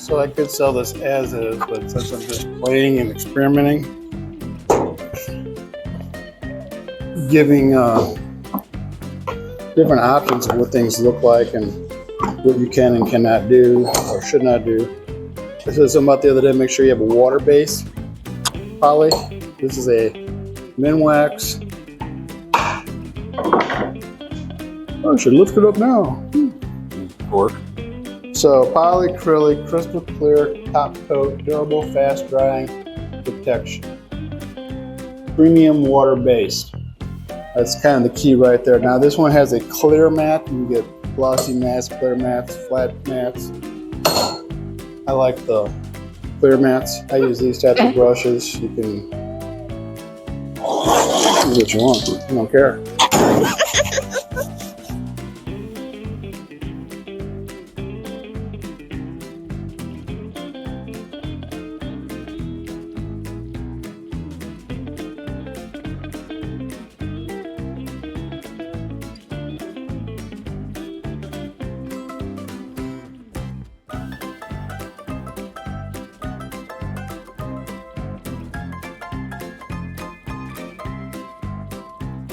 So I could sell this as is, but since I'm just waiting and experimenting, giving different options of what things look like and what you can and cannot do or should not do. I said something about the other day, make sure you have a water base poly. This is a Minwax. Oh, I should lift it up now. Cork. So polyacrylic, crystal clear, top coat, durable, fast drying, protection. Premium water based. That's kind of the key right there. Now this one has a clear mat. You can get glossy mats, clear mats, flat mats. I like the clear mats. I use these types of brushes. You can use what you want. I don't care.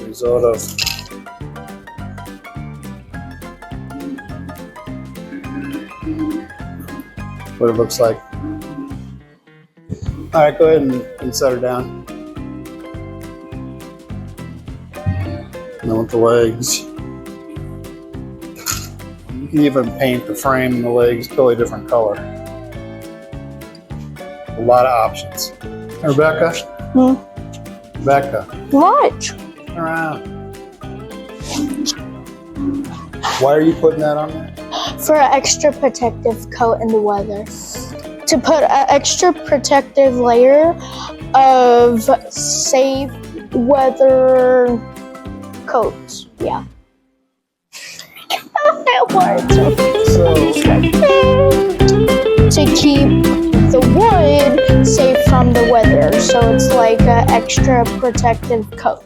Result of what it looks like. All right, go ahead and set her down. And then with the legs, you can even paint the frame and the legs totally different color. A lot of options. Hey, Rebecca? Rebecca. What? Around. Why are you putting that on there? For an extra protective coat in the weather. To put an extra protective layer of safe weather coats. Yeah. It works. To keep the wood safe from the weather. So it's like an extra protective coat.